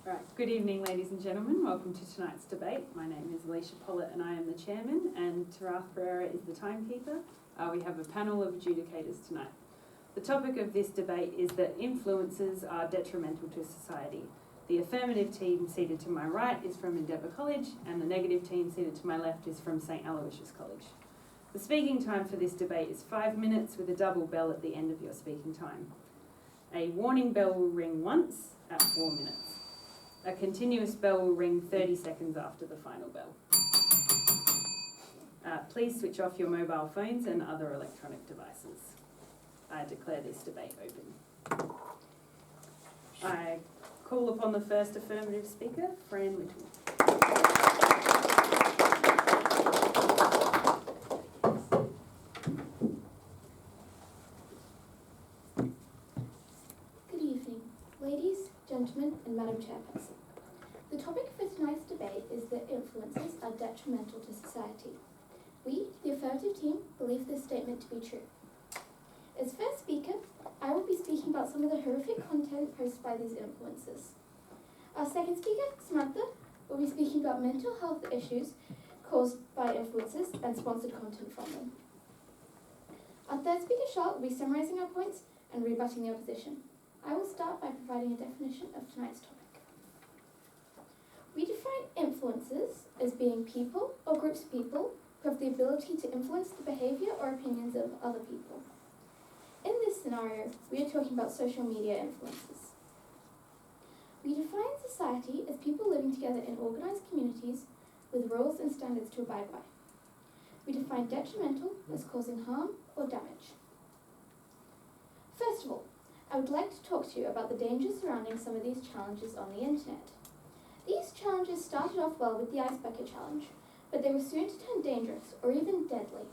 Right, good evening ladies and gentlemen, welcome to tonight's debate. My name is Alicia Pollitt and I am the chairman, and Tarath Pereira is the timekeeper. We have a panel of adjudicators tonight. The topic of this debate is that influences are detrimental to society. The affirmative team seated to my right is from Endeavour College, and the negative team seated to my left is from St. Aloysius College. The speaking time for this debate is 5 minutes with a double bell at the end of your speaking time. A warning bell will ring once at 4 minutes. A continuous bell will ring 30 seconds after the final bell. Please switch off your mobile phones and other electronic devices. I declare this debate open. I call upon the first affirmative speaker, Fran Little. Good evening, ladies, gentlemen, and Madam Chairperson. The topic for tonight's debate is that influences are detrimental to society. We, the affirmative team, believe this statement to be true. As first speaker, I will be speaking about some of the horrific content posted by these influences. Our second speaker, Samantha, will be speaking about mental health issues caused by influences and sponsored content from them. Our third speaker, Charlotte, will be summarising our points and rebutting the opposition. I will start by providing a definition of tonight's topic. We define influences as being people or groups of people who have the ability to influence the behaviour or opinions of other people. In this scenario, we are talking about social media influences. We define society as people living together in organised communities with rules and standards to abide by. We define detrimental as causing harm or damage. First of all, I would like to talk to you about the dangers surrounding some of these challenges on the internet. These challenges started off well with the Ice Bucket Challenge, but they were soon to turn dangerous or even deadly.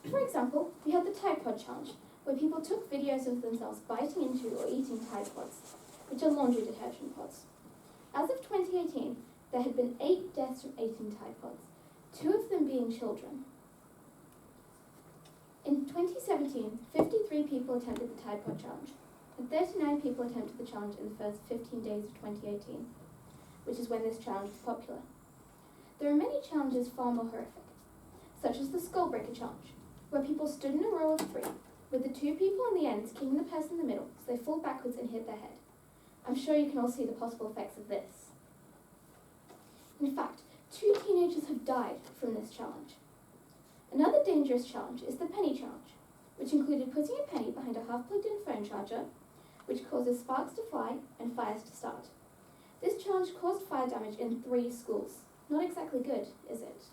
For example, we had the Tide Pod Challenge, where people took videos of themselves biting into or eating Tide Pods, which are laundry detergent pods. As of 2018, there had been 8 deaths from eating Tide Pods, 2 of them being children. In 2017, 53 people attempted the Tide Pod Challenge, and 39 people attempted the challenge in the first 15 days of 2018, which is when this challenge was popular. There are many challenges far more horrific, such as the Skull Breaker Challenge, where people stood in a row of 3, with the 2 people on the ends kicking the person in the middle so they fall backwards and hit their head. I'm sure you can all see the possible effects of this. In fact, 2 teenagers have died from this challenge. Another dangerous challenge is the Penny Challenge, which included putting a penny behind a half-plugged-in phone charger, which causes sparks to fly and fires to start. This challenge caused fire damage in 3 schools. Not exactly good, is it?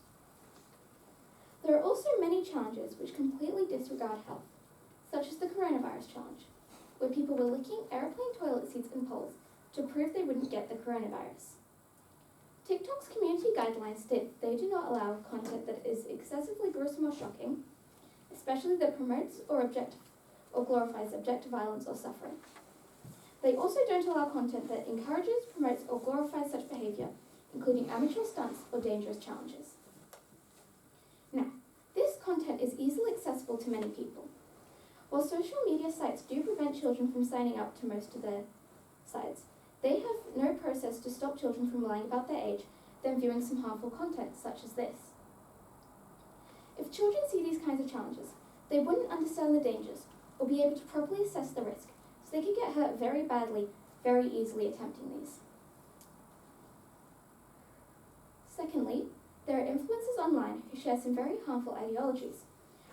There are also many challenges which completely disregard health, such as the coronavirus challenge, where people were licking airplane toilet seats and poles to prove they wouldn't get the coronavirus. TikTok's community guidelines state they do not allow content that is excessively gruesome or shocking, especially that promotes or glorifies objective violence or suffering. They also don't allow content that encourages, promotes, or glorifies such behaviour, including amateur stunts or dangerous challenges. Now, this content is easily accessible to many people. While social media sites do prevent children from signing up to most of their sites, they have no process to stop children from lying about their age, then viewing some harmful content such as this. If children see these kinds of challenges, they wouldn't understand the dangers or be able to properly assess the risk, so they could get hurt very badly, very easily attempting these. Secondly, there are influencers online who share some very harmful ideologies,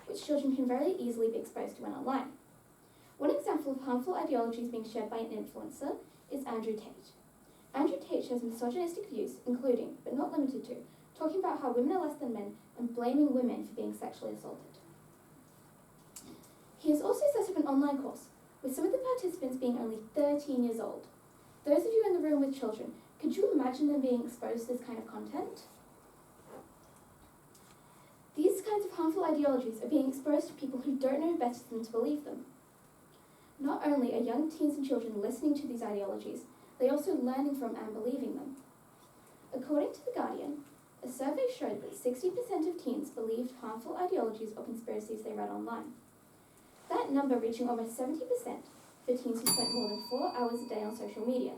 which children can very easily be exposed to when online. One example of harmful ideologies being shared by an influencer is Andrew Tate. Andrew Tate shares misogynistic views, including, but not limited to, talking about how women are less than men and blaming women for being sexually assaulted. He has also set up an online course, with some of the participants being only 13 years old. Those of you in the room with children, could you imagine them being exposed to this kind of content? These kinds of harmful ideologies are being exposed to people who don't know better than to believe them. Not only are young teens and children listening to these ideologies, they're also learning from and believing them. According to The Guardian, a survey showed that 60% of teens believed harmful ideologies or conspiracies they read online. That number reaching almost 70% for teens who spent more than 4 hours a day on social media.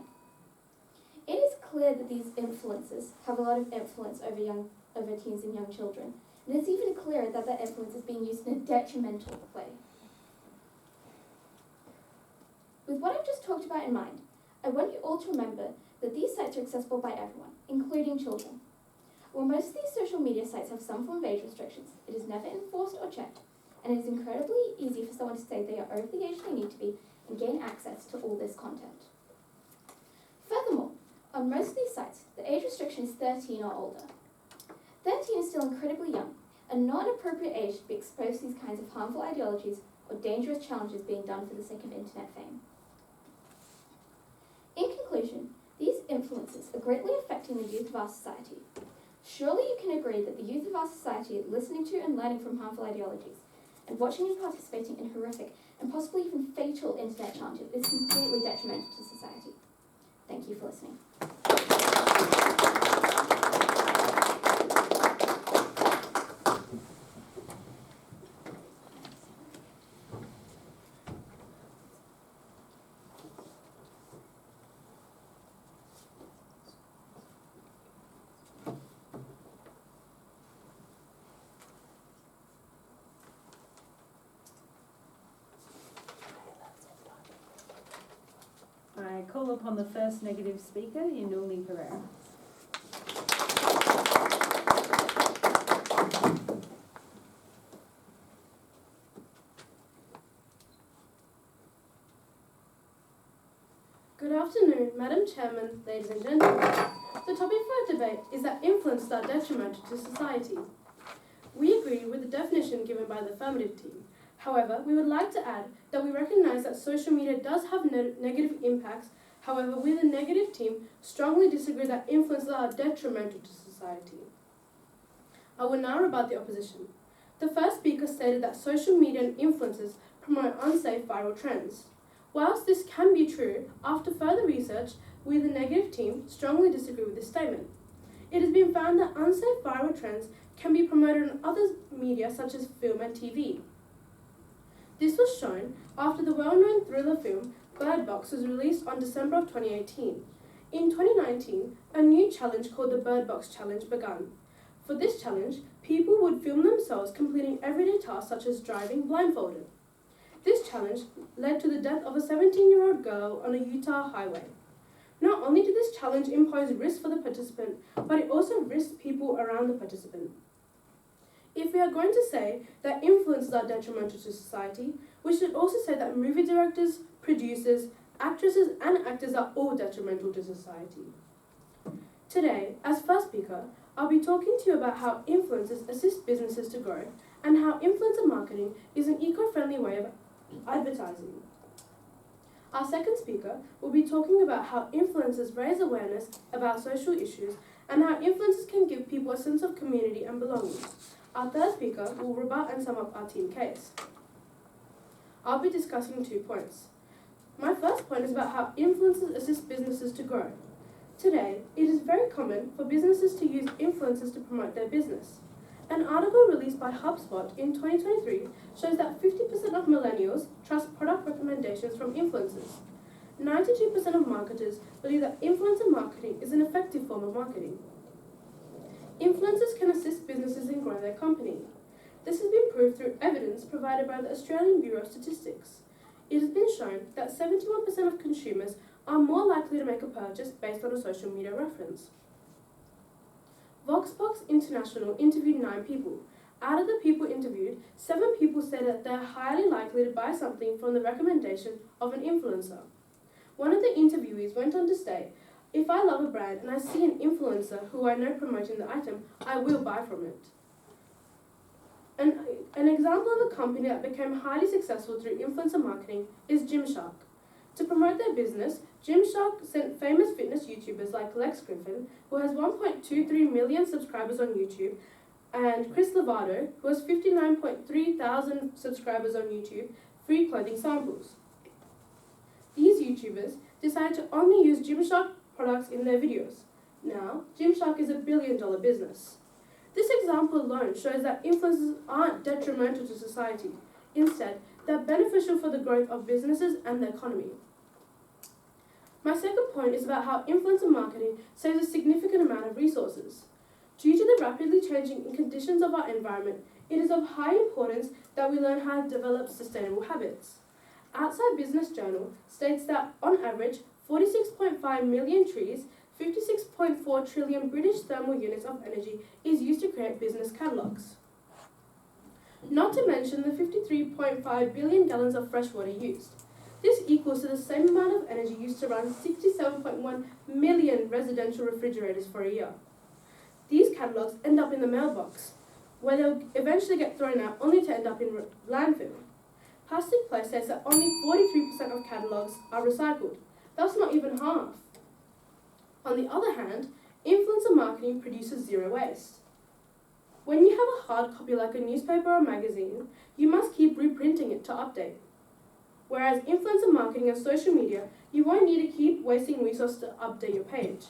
It is clear that these influences have a lot of influence over teens and young children, and it's even clearer that that influence is being used in a detrimental way. With what I've just talked about in mind, I want you all to remember that these sites are accessible by everyone, including children. While most of these social media sites have some form of age restrictions, it is never enforced or checked, and it is incredibly easy for someone to say they are over the age they need to be and gain access to all this content. Furthermore, on most of these sites, the age restriction is 13 or older. 13 is still incredibly young, and not an appropriate age to be exposed to these kinds of harmful ideologies or dangerous challenges being done for the sake of internet fame. In conclusion, these influences are greatly affecting the youth of our society. Surely you can agree that the youth of our society listening to and learning from harmful ideologies and watching and participating in horrific and possibly even fatal internet challenges is completely detrimental to society. Thank you for listening. I call upon the first negative speaker, Yinuli Pereira. Good afternoon, Madam Chairman, ladies and gentlemen. The topic for our debate is that influences are detrimental to society. We agree with the definition given by the Affirmative team. However, we would like to add that we recognise that social media does have negative impacts. However, we, the negative team, strongly disagree that influences are detrimental to society. I will now rebut the opposition. The first speaker stated that social media and influencers promote unsafe viral trends. Whilst this can be true, after further research, we, the negative team, strongly disagree with this statement. It has been found that unsafe viral trends can be promoted on other media such as film and TV. This was shown after the well-known thriller film Bird Box was released on December of 2018. In 2019, a new challenge called the Bird Box Challenge began. For this challenge, people would film themselves completing everyday tasks such as driving blindfolded. This challenge led to the death of a 17-year-old girl on a Utah highway. Not only did this challenge impose risk for the participant, but it also risked people around the participant. If we are going to say that influences are detrimental to society, we should also say that movie directors, producers, actresses and actors are all detrimental to society. Today, as first speaker, I'll be talking to you about how influencers assist businesses to grow and how influencer marketing is an eco-friendly way of advertising. Our second speaker will be talking about how influencers raise awareness about social issues and how influencers can give people a sense of community and belonging. Our third speaker will rebut and sum up our team case. I'll be discussing 2 points. My first point is about how influencers assist businesses to grow. Today, it is very common for businesses to use influencers to promote their business. An article released by HubSpot in 2023 shows that 50% of millennials trust product recommendations from influencers. 92% of marketers believe that influencer marketing is an effective form of marketing. Influencers can assist businesses in growing their company. This has been proved through evidence provided by the Australian Bureau of Statistics. It has been shown that 71% of consumers are more likely to make a purchase based on a social media reference. Voxbox International interviewed 9 people. Out of the people interviewed, 7 people said that they are highly likely to buy something from the recommendation of an influencer. One of the interviewees went on to state, "If I love a brand and I see an influencer who I know promoting the item, I will buy from it." An example of a company that became highly successful through influencer marketing is Gymshark. To promote their business, Gymshark sent famous fitness YouTubers like Lex Griffin, who has 1.23 million subscribers on YouTube, and Chris Lovato, who has 59.3 thousand subscribers on YouTube, free clothing samples. These YouTubers decided to only use Gymshark products in their videos. Now, Gymshark is a billion-dollar business. This example alone shows that influencers aren't detrimental to society. Instead, they're beneficial for the growth of businesses and the economy. My second point is about how influencer marketing saves a significant amount of resources. Due to the rapidly changing conditions of our environment, it is of high importance that we learn how to develop sustainable habits. Outside Business Journal states that, on average, 46.5 million trees, 56.4 trillion British thermal units of energy is used to create business catalogues. Not to mention the 53.5 billion gallons of fresh water used. This equals to the same amount of energy used to run 67.1 million residential refrigerators for a year. These catalogues end up in the mailbox, where they'll eventually get thrown out only to end up in landfill. Plastic Place says that only 43% of catalogues are recycled. That's not even half. On the other hand, influencer marketing produces zero waste. When you have a hard copy like a newspaper or magazine, you must keep reprinting it to update. Whereas influencer marketing and social media, you won't need to keep wasting resources to update your page.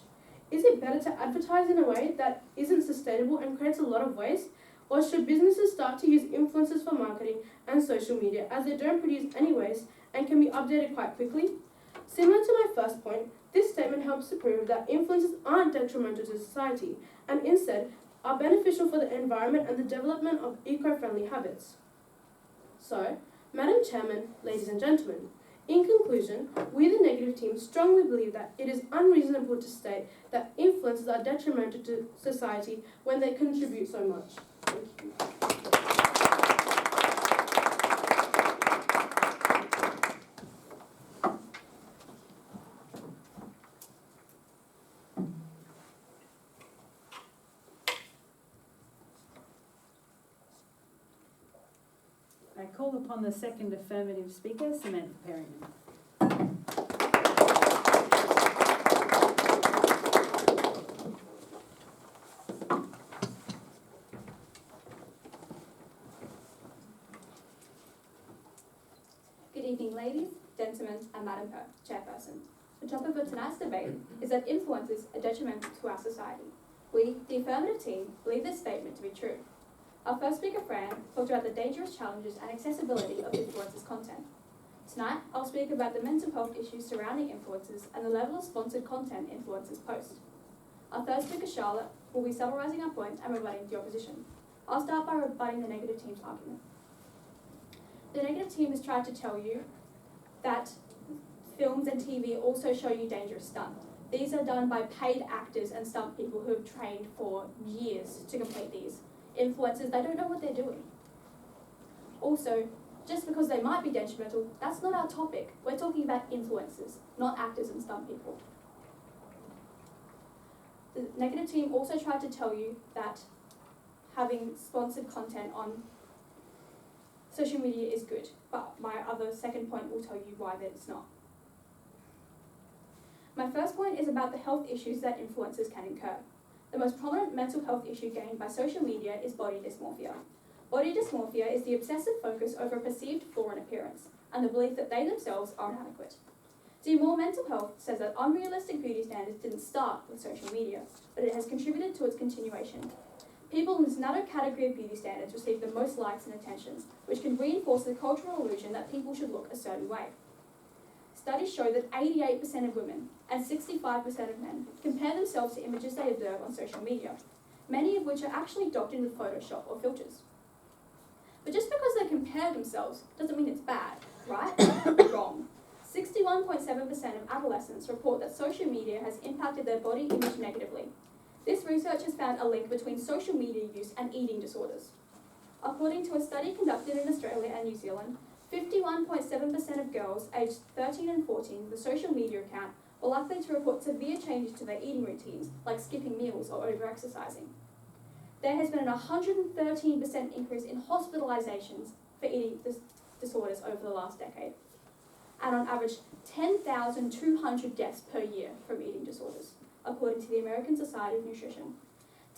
Is it better to advertise in a way that isn't sustainable and creates a lot of waste? Or should businesses start to use influencers for marketing and social media, as they don't produce any waste and can be updated quite quickly? Similar to my first point, this statement helps to prove that influencers aren't detrimental to society and instead are beneficial for the environment and the development of eco-friendly habits. So, Madam Chairman, ladies and gentlemen, in conclusion, we the negative team strongly believe that it is unreasonable to state that influencers are detrimental to society when they contribute so much. Thank you. I call upon the second affirmative speaker, Samantha Perryman. Good evening, ladies, gentlemen, and Madam Chairperson. The topic of tonight's debate is that influencers are detrimental to our society. We, the affirmative team, believe this statement to be true. Our first speaker, Fran, talked about the dangerous challenges and accessibility of influencers' content. Tonight, I'll speak about the mental health issues surrounding influencers and the level of sponsored content influencers post. Our third speaker, Charlotte, will be summarising our points and rebutting the opposition. I'll start by rebutting the negative team's argument. The negative team has tried to tell you that films and TV also show you dangerous stunts. These are done by paid actors and stunt people who have trained for years to complete these. Influencers, they don't know what they're doing. Also, just because they might be detrimental, that's not our topic. We're talking about influencers, not actors and stunt people. The negative team also tried to tell you that having sponsored content on social media is good, but my other second point will tell you why that it's not. My first point is about the health issues that influencers can incur. The most prominent mental health issue gained by social media is body dysmorphia. Body dysmorphia is the obsessive focus over a perceived flaw in appearance and the belief that they themselves are inadequate. Do More Mental Health says that unrealistic beauty standards didn't start with social media, but it has contributed to its continuation. People in this narrow category of beauty standards receive the most likes and attentions, which can reinforce the cultural illusion that people should look a certain way. Studies show that 88% of women and 65% of men compare themselves to images they observe on social media, many of which are actually doctored with Photoshop or filters. But just because they compare themselves doesn't mean it's bad, right? Wrong. 61.7% of adolescents report that social media has impacted their body image negatively. This research has found a link between social media use and eating disorders. According to a study conducted in Australia and New Zealand, 51.7% of girls aged 13 and 14 with a social media account were likely to report severe changes to their eating routines, like skipping meals or over-exercising. There has been a 113% increase in hospitalizations for eating disorders over the last decade, and on average 10,200 deaths per year from eating disorders, according to the American Society of Nutrition.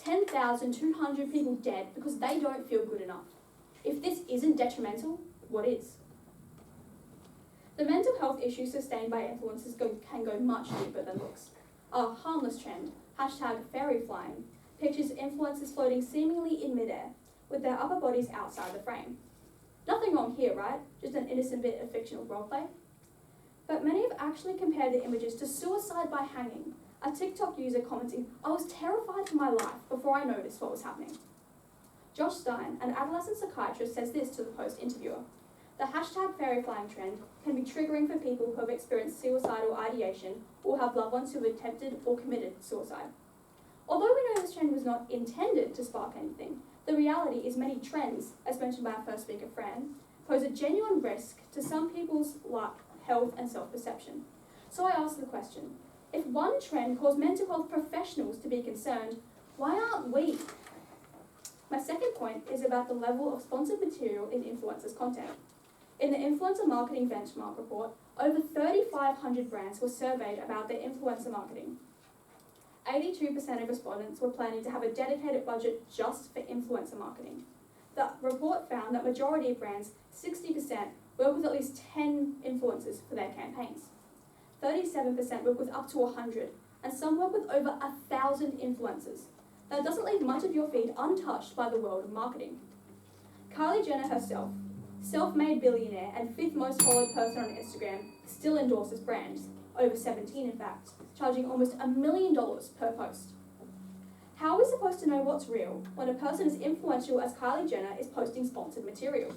10,200 people dead because they don't feel good enough. If this isn't detrimental, what is? The mental health issues sustained by influencers can go much deeper than looks. A harmless trend, #fairy flying, pictures influencers floating seemingly in midair, with their upper bodies outside the frame. Nothing wrong here, right? Just an innocent bit of fictional roleplay. but many have actually compared the images to suicide by hanging. A TikTok user commenting, "I was terrified for my life before I noticed what was happening." Josh Stein, an adolescent psychiatrist, says this to the Post interviewer. The hashtag fairy flying trend can be triggering for people who have experienced suicidal ideation or have loved ones who have attempted or committed suicide. Although we know this trend was not intended to spark anything, the reality is many trends, as mentioned by our first speaker, Fran, pose a genuine risk to some people's health and self-perception. So I ask the question, if one trend caused mental health professionals to be concerned, why aren't we? My second point is about the level of sponsored material in influencers' content. In the Influencer Marketing Benchmark report, over 3,500 brands were surveyed about their influencer marketing. 82% of respondents were planning to have a dedicated budget just for influencer marketing. The report found that majority of brands, 60%, work with at least 10 influencers for their campaigns. 37% work with up to 100, and some work with over 1,000 influencers. That doesn't leave much of your feed untouched by the world of marketing. Kylie Jenner herself, self-made billionaire and 5th most followed person on Instagram, still endorses brands, over 17 in fact, charging almost $1 million per post. How are we supposed to know what's real when a person as influential as Kylie Jenner is posting sponsored material?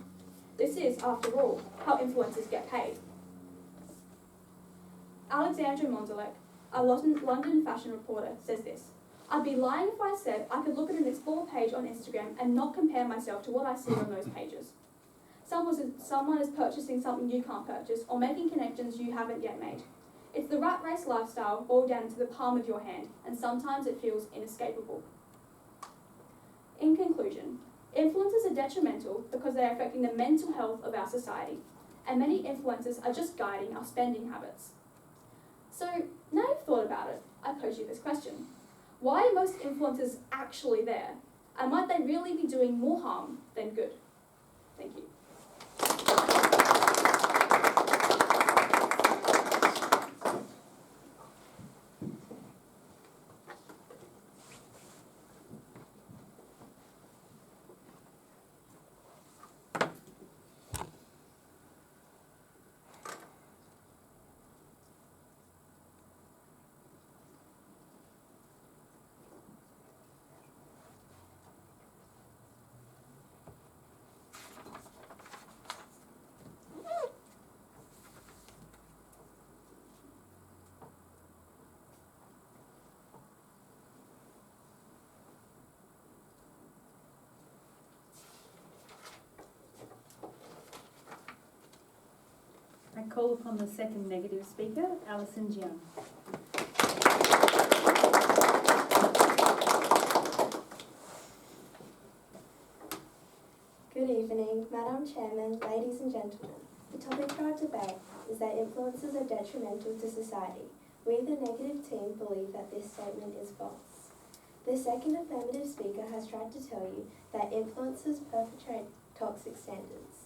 This is, after all, how influencers get paid. Alexandra Mondelek, a London fashion reporter, says this, "I'd be lying if I said I could look at an explore page on Instagram and not compare myself to what I see on those pages. Someone is purchasing something you can't purchase or making connections you haven't yet made. It's the rat race lifestyle boiled down to the palm of your hand, and sometimes it feels inescapable." In conclusion, influencers are detrimental because they are affecting the mental health of our society, and many influencers are just guiding our spending habits. So, now you've thought about it, I pose you this question. Why are most influencers actually there? And might they really be doing more harm than good? Thank you. I call upon the second negative speaker, Alison Jiang. Good evening, Madam Chairman, ladies and gentlemen. The topic for our debate is that influencers are detrimental to society. We, the negative team, believe that this statement is false. The second affirmative speaker has tried to tell you that influencers perpetrate toxic standards.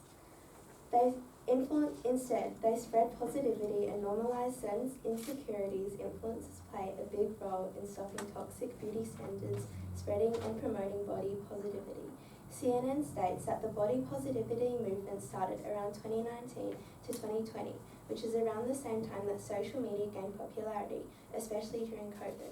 Instead, they spread positivity and normalize certain insecurities. Influencers play a big role in stopping toxic beauty standards, spreading and promoting body positivity. CNN states that the body positivity movement started around 2019 to 2020, which is around the same time that social media gained popularity, especially during COVID.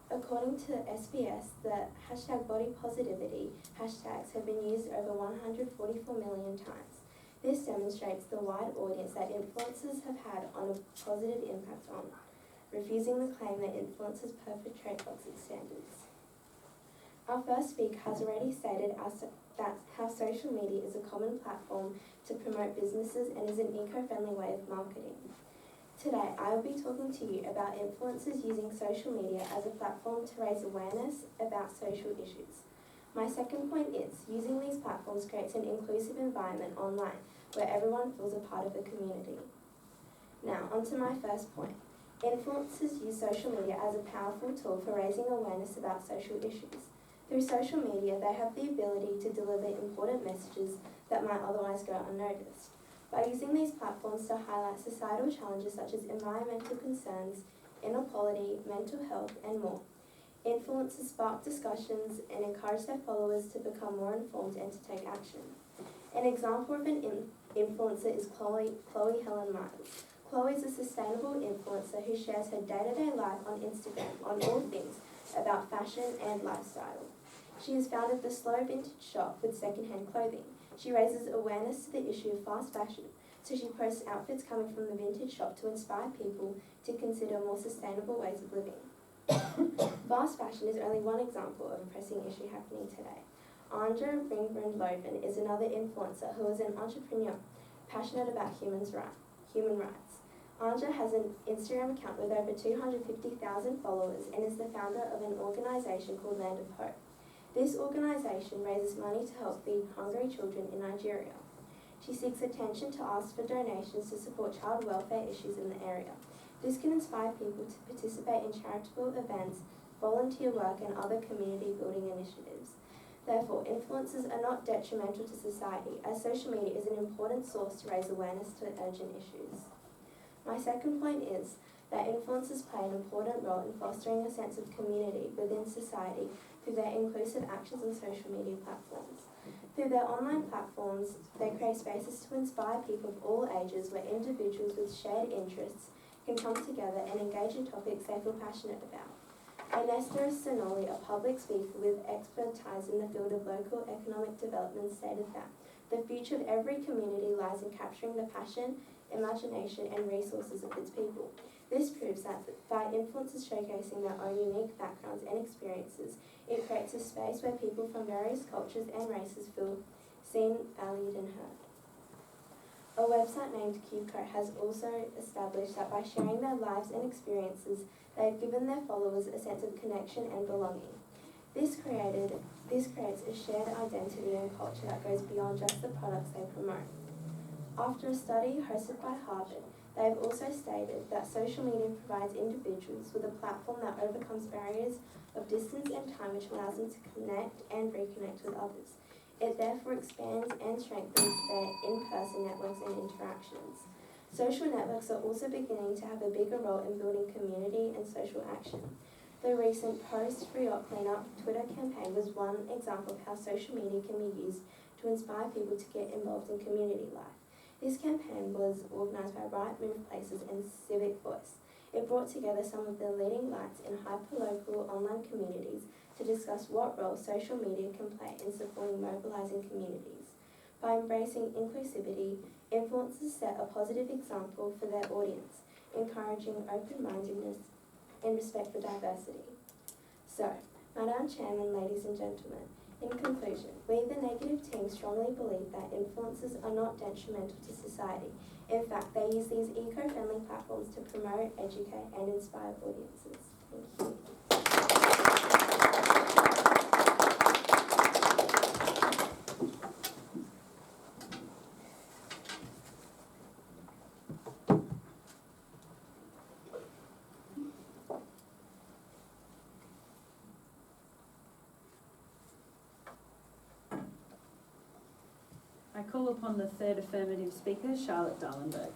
According to SBS, the hashtag body positivity hashtags have been used over 144 million times. This demonstrates the wide audience that influencers have had on a positive impact on, refusing the claim that influencers perpetrate toxic standards. Our first speaker has already stated that how social media is a common platform to promote businesses and is an eco-friendly way of marketing. Today, I will be talking to you about influencers using social media as a platform to raise awareness about social issues. My second point is, using these platforms creates an inclusive environment online where everyone feels a part of a community. Now, on to my first point. Influencers use social media as a powerful tool for raising awareness about social issues. Through social media, they have the ability to deliver important messages that might otherwise go unnoticed. By using these platforms to highlight societal challenges such as environmental concerns, inequality, mental health, and more, influencers spark discussions and encourage their followers to become more informed and to take action. An example of an influencer is Chloe Helen Miles. Chloe is a sustainable influencer who shares her day-to-day life on Instagram on all things about fashion and lifestyle. She has founded the Slow Vintage Shop with second-hand clothing. She raises awareness to the issue of fast fashion, so she posts outfits coming from the vintage shop to inspire people to consider more sustainable ways of living. Fast fashion is only one example of a pressing issue happening today. Anja Ringbrand-Loven is another influencer who is an entrepreneur passionate about human rights. Anja has an Instagram account with over 250,000 followers and is the founder of an organisation called Land of Hope. This organisation raises money to help feed hungry children in Nigeria. She seeks attention to ask for donations to support child welfare issues in the area. This can inspire people to participate in charitable events, volunteer work and other community building initiatives. Therefore, influencers are not detrimental to society, as social media is an important source to raise awareness to urgent issues. My second point is that influencers play an important role in fostering a sense of community within society through their inclusive actions on social media platforms. Through their online platforms, they create spaces to inspire people of all ages where individuals with shared interests can come together and engage in topics they feel passionate about. Ernesto Sinoli, a public speaker with expertise in the field of local economic development, stated that the future of every community lies in capturing the passion, imagination and resources of its people. This proves that by influencers showcasing their own unique backgrounds and experiences, it creates a space where people from various cultures and races feel seen, valued and heard. A website named CubeCo has also established that by sharing their lives and experiences, they have given their followers a sense of connection and belonging. This creates a shared identity and culture that goes beyond just the products they promote. After a study hosted by Harvard, they have also stated that social media provides individuals with a platform that overcomes barriers of distance and time, which allows them to connect and reconnect with others. It therefore expands and strengthens their in-person networks and interactions. Social networks are also beginning to have a bigger role in building community and social action. The recent Post-Free Yacht Cleanup Twitter campaign was one example of how social media can be used to inspire people to get involved in community life. This campaign was organised by Right Move Places and Civic Voice. It brought together some of the leading lights in hyperlocal online communities to discuss what role social media can play in supporting mobilising communities. By embracing inclusivity, influencers set a positive example for their audience, encouraging open-mindedness and respect for diversity. So, Madam Chairman, ladies and gentlemen, in conclusion, we, the negative team, strongly believe that influencers are not detrimental to society. In fact, they use these eco-friendly platforms to promote, educate and inspire audiences. Thank you. I call upon the third affirmative speaker, Charlotte Darlenberg.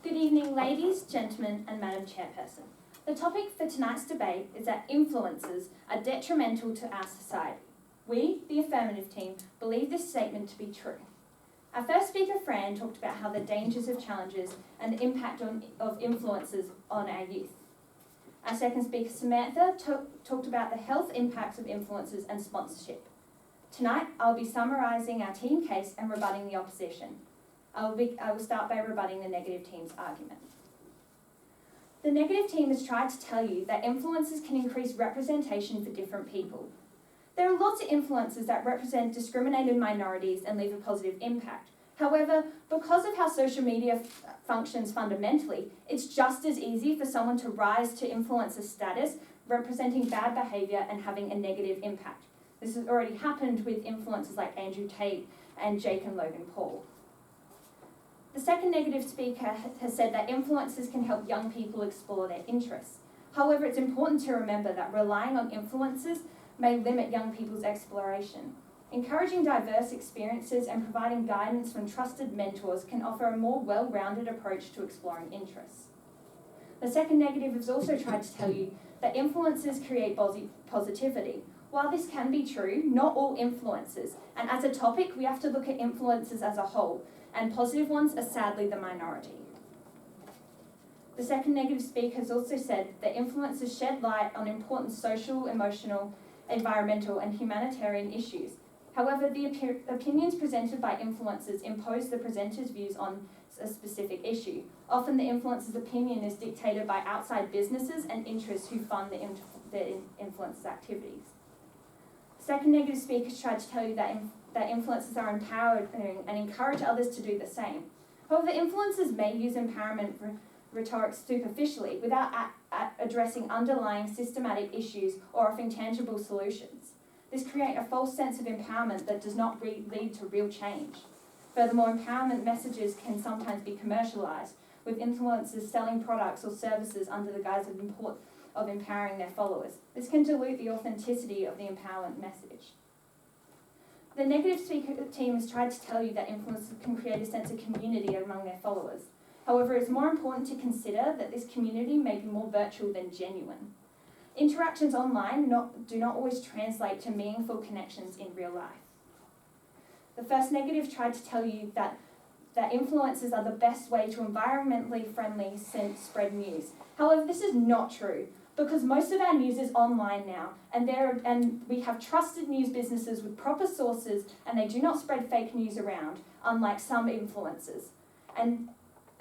Good evening, ladies, gentlemen, and Madam Chairperson. The topic for tonight's debate is that influencers are detrimental to our society. We, the affirmative team, believe this statement to be true. Our first speaker, Fran, talked about how the dangers of challenges and the impact of influencers on our youth. Our second speaker, Samantha, talked about the health impacts of influencers and sponsorship. Tonight, I'll be summarising our team case and rebutting the opposition. I will start by rebutting the negative team's argument. The negative team has tried to tell you that influencers can increase representation for different people. There are lots of influencers that represent discriminated minorities and leave a positive impact. However, because of how social media functions fundamentally, it's just as easy for someone to rise to influencer status, representing bad behaviour and having a negative impact. This has already happened with influencers like Andrew Tate and Jake and Logan Paul. The second negative speaker has said that influencers can help young people explore their interests. However, it's important to remember that relying on influencers may limit young people's exploration. Encouraging diverse experiences and providing guidance from trusted mentors can offer a more well-rounded approach to exploring interests. The second negative has also tried to tell you that influencers create positivity. While this can be true, not all influencers, and as a topic, we have to look at influencers as a whole, and positive ones are sadly the minority. The second negative speaker has also said that influencers shed light on important social, emotional, environmental, and humanitarian issues. However, the opinions presented by influencers impose the presenter's views on a specific issue. Often the influencer's opinion is dictated by outside businesses and interests who fund the influencer's activities. Second negative speakers tried to tell you that influencers are empowering and encourage others to do the same. However, influencers may use empowerment rhetoric superficially without addressing underlying systematic issues or offering tangible solutions. This creates a false sense of empowerment that does not lead to real change. Furthermore, empowerment messages can sometimes be commercialized, with influencers selling products or services under the guise of empowering their followers. This can dilute the authenticity of the empowerment message. The negative speaker team has tried to tell you that influencers can create a sense of community among their followers. However, it's more important to consider that this community may be more virtual than genuine. Interactions online do not always translate to meaningful connections in real life. The first negative tried to tell you that influencers are the best way to environmentally friendly spread news. However, this is not true, because most of our news is online now, and we have trusted news businesses with proper sources, and they do not spread fake news around, unlike some influencers.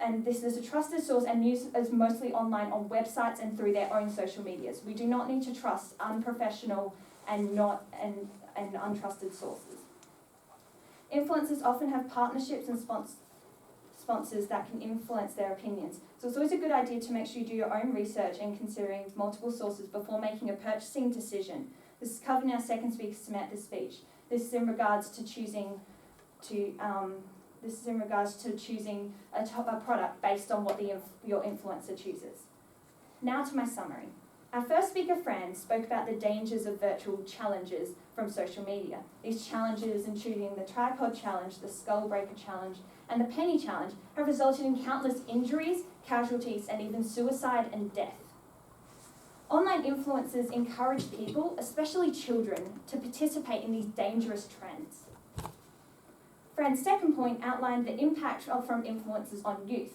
And this is a trusted source, and news is mostly online on websites and through their own social medias. We do not need to trust unprofessional and untrusted sources. Influencers often have partnerships and sponsors that can influence their opinions. So it's always a good idea to make sure you do your own research and considering multiple sources before making a purchasing decision. This is covered in our second speaker Samantha's speech. This is in regards to choosing a product based on what your influencer chooses. Now to my summary. Our first speaker, Fran, spoke about the dangers of virtual challenges from social media. These challenges, including the tripod challenge, the skull breaker challenge, and the penny challenge, have resulted in countless injuries, casualties, and even suicide and death. Online influencers encourage people, especially children, to participate in these dangerous trends. Fran's second point outlined the impact from influencers on youth.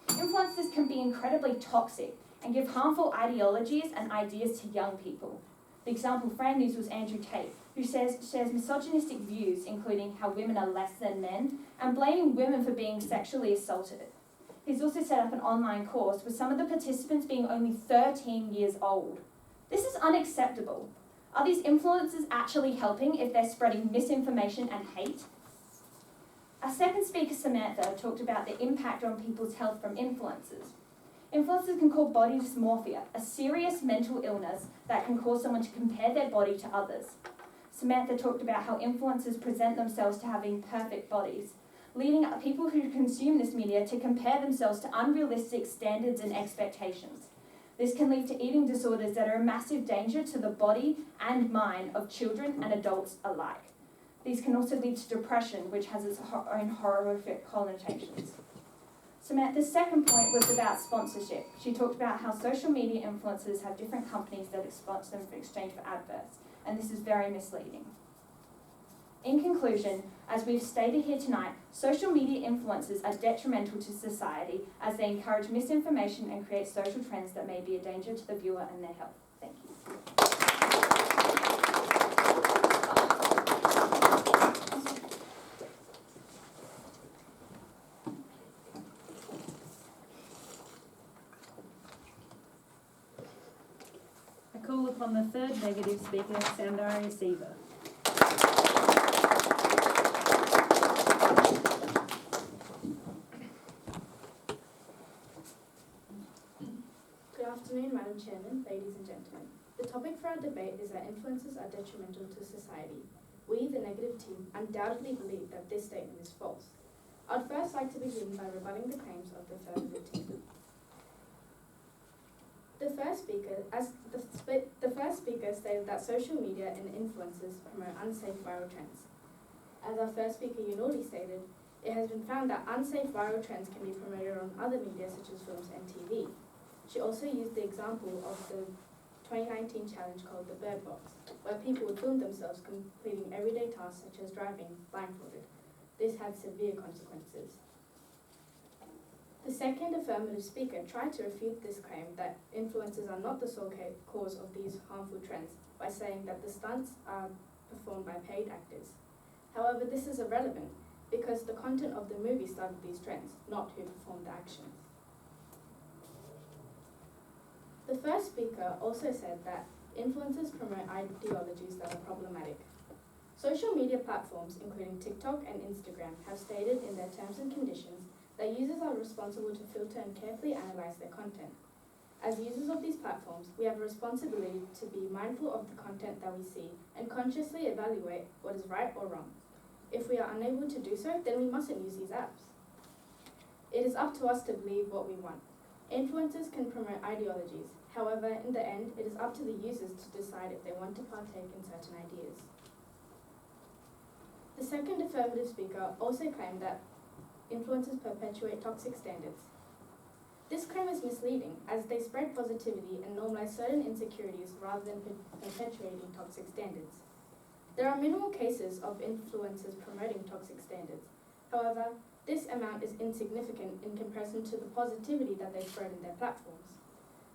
Influencers can be incredibly toxic and give harmful ideologies and ideas to young people. The example Fran used was Andrew Tate, who shares misogynistic views, including how women are less than men, and blaming women for being sexually assaulted. He's also set up an online course with some of the participants being only 13 years old. This is unacceptable. Are these influencers actually helping if they're spreading misinformation and hate? Our second speaker, Samantha, talked about the impact on people's health from influencers. Influencers can cause body dysmorphia, a serious mental illness that can cause someone to compare their body to others. Samantha talked about how influencers present themselves to having perfect bodies, leading people who consume this media to compare themselves to unrealistic standards and expectations. This can lead to eating disorders that are a massive danger to the body and mind of children and adults alike. These can also lead to depression, which has its own horrific connotations. Samantha's second point was about sponsorship. She talked about how social media influencers have different companies that sponsor them in exchange for adverts, and this is very misleading. In conclusion, as we've stated here tonight, social media influencers are detrimental to society as they encourage misinformation and create social trends that may be a danger to the viewer and their health. Thank you. I call upon the third negative speaker, Sandaria Siva. Good afternoon, Madam Chairman, ladies and gentlemen. The topic for our debate is that influences are detrimental to society. We, the negative team, undoubtedly believe that this statement is false. I'd first like to begin by rebutting the claims of the affirmative team. The first speaker stated that social media and influencers promote unsafe viral trends. As our first speaker Yunori stated, it has been found that unsafe viral trends can be promoted on other media such as films and TV. She also used the example of the 2019 challenge called the Bird Box, where people would film themselves completing everyday tasks such as driving blindfolded. This had severe consequences. The second affirmative speaker tried to refute this claim that influencers are not the sole cause of these harmful trends by saying that the stunts are performed by paid actors. However, this is irrelevant because the content of the movie started these trends, not who performed the actions. The first speaker also said that influencers promote ideologies that are problematic. Social media platforms, including TikTok and Instagram, have stated in their terms and conditions that users are responsible to filter and carefully analyze their content. As users of these platforms, we have a responsibility to be mindful of the content that we see and consciously evaluate what is right or wrong. If we are unable to do so, then we mustn't use these apps. It is up to us to believe what we want. Influencers can promote ideologies. However, in the end, it is up to the users to decide if they want to partake in certain ideas. The second affirmative speaker also claimed that influencers perpetuate toxic standards. This claim is misleading as they spread positivity and normalize certain insecurities rather than perpetuating toxic standards. There are minimal cases of influencers promoting toxic standards. However, this amount is insignificant in comparison to the positivity that they spread in their platforms.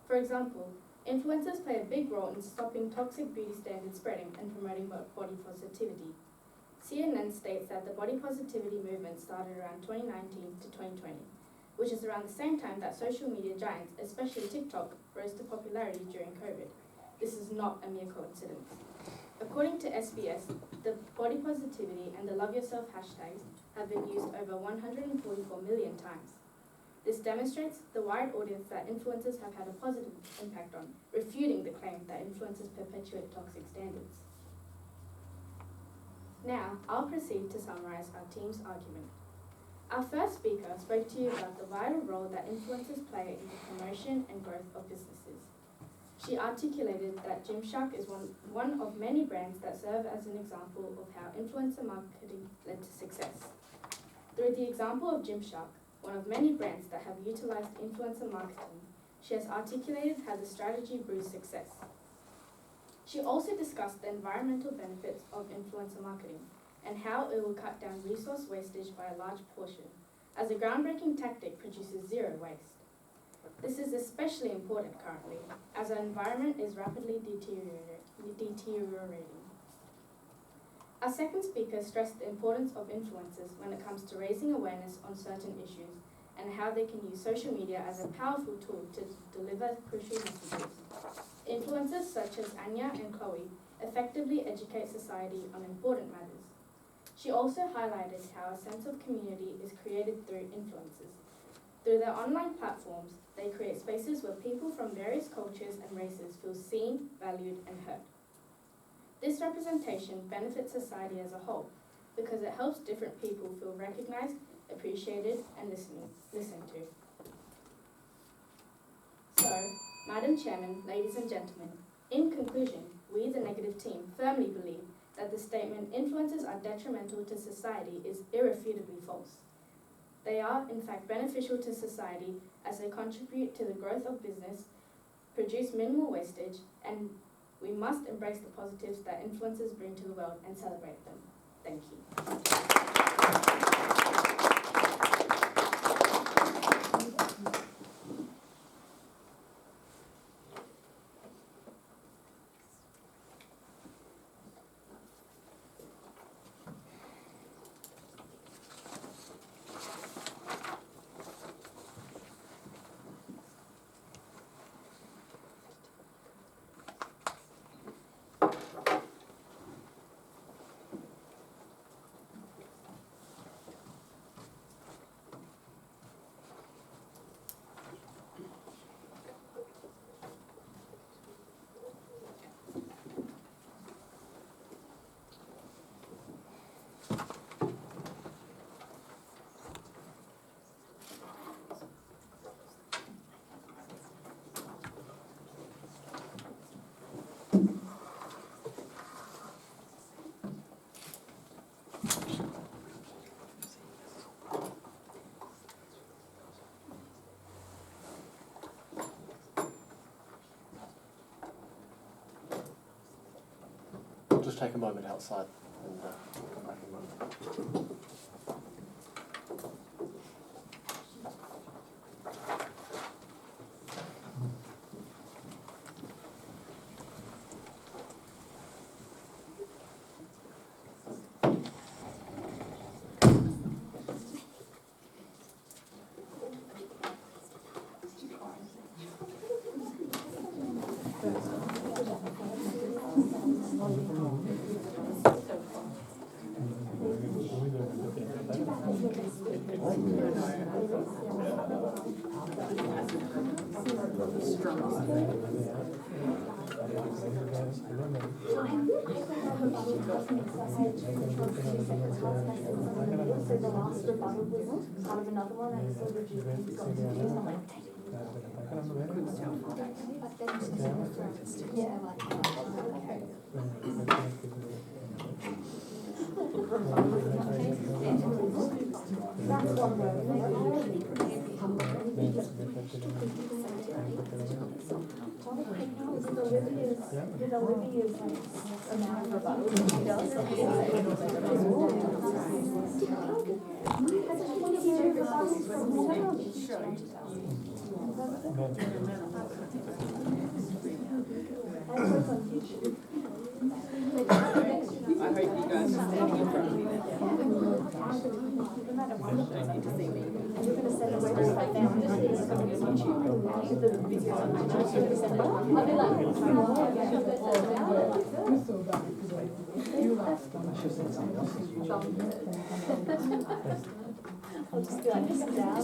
For example, influencers play a big role in stopping toxic beauty standards spreading and promoting body positivity. CNN states that the body positivity movement started around 2019 to 2020, which is around the same time that social media giants, especially TikTok, rose to popularity during COVID. This is not a mere coincidence. According to SBS, the body positivity and the love yourself hashtags have been used over 144 million times. This demonstrates the wide audience that influencers have had a positive impact on, refuting the claim that influencers perpetuate toxic standards. Now, I'll proceed to summarize our team's argument. Our first speaker spoke to you about the vital role that influencers play in the promotion and growth of businesses. She articulated that Gymshark is one of many brands that serve as an example of how influencer marketing led to success. Through the example of Gymshark, one of many brands that have utilized influencer marketing, she has articulated how the strategy brews success. She also discussed the environmental benefits of influencer marketing and how it will cut down resource wastage by a large portion, as a groundbreaking tactic produces zero waste. This is especially important currently, as our environment is rapidly deteriorating. Our second speaker stressed the importance of influencers when it comes to raising awareness on certain issues and how they can use social media as a powerful tool to deliver crucial messages. Influencers such as Anya and Chloe effectively educate society on important matters. She also highlighted how a sense of community is created through influencers. Through their online platforms, they create spaces where people from various cultures and races feel seen, valued, and heard. This representation benefits society as a whole because it helps different people feel recognized, appreciated, and listened to. So, Madam Chairman, ladies and gentlemen, in conclusion, we, the negative team, firmly believe that the statement influencers are detrimental to society is irrefutably false. They are, in fact, beneficial to society as they contribute to the growth of business, produce minimal wastage, and we must embrace the positives that influencers bring to the world and celebrate them. Thank you. just take a moment outside and we'll come back in a moment. I hope you guys are staying in front of me I'll just be like, this is down.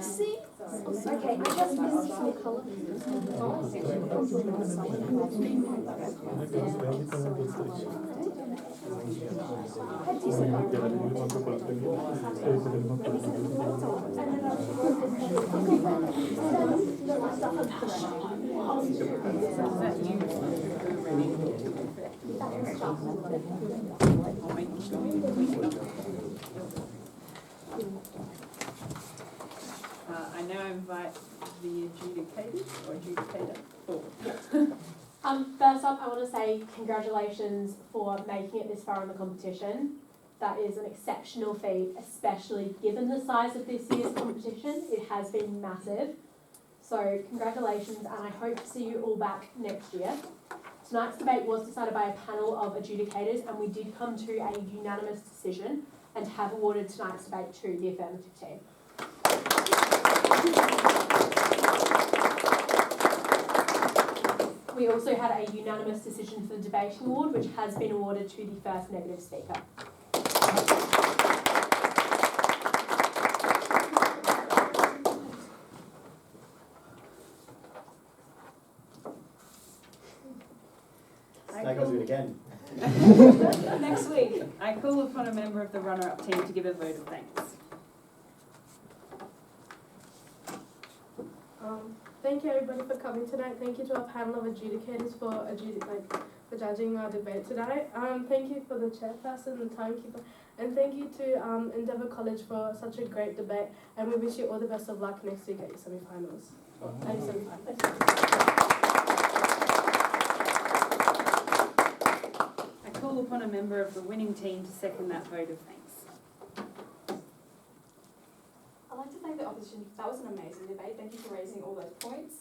See? Okay, I just missed some colour. I now invite the adjudicators or adjudicator forward. First up, I want to say congratulations for making it this far in the competition. That is an exceptional feat, especially given the size of this year's competition. It has been massive. So congratulations, and I hope to see you all back next year. Tonight's debate was decided by a panel of adjudicators, and we did come to a unanimous decision and have awarded tonight's debate to the affirmative team. We also had a unanimous decision for the debating award, which has been awarded to the first negative speaker. Now go do it again. Next week, I call upon a member of the runner-up team to give a vote of thanks. Thank you everybody for coming tonight. Thank you to our panel of adjudicators for judging our debate today. Thank you for the chairperson, the timekeeper, and thank you to Endeavour College for such a great debate. And we wish you all the best of luck next week at your semi-finals. I call upon a member member of the winning team to second that vote of thanks. I'd like to thank the opposition. That was an amazing debate. Thank you for raising all those points.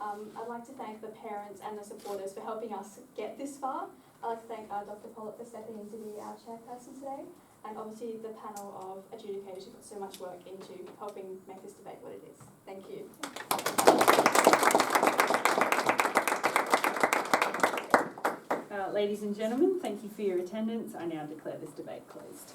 I'd like to thank the parents and the supporters for helping us get this far. I'd like to thank Dr. Pollitt for stepping in to be our chairperson today, and obviously the panel of adjudicators who put so much work into helping make this debate what it is. Thank you. Ladies and gentlemen, thank you for your attendance. I now declare this debate closed.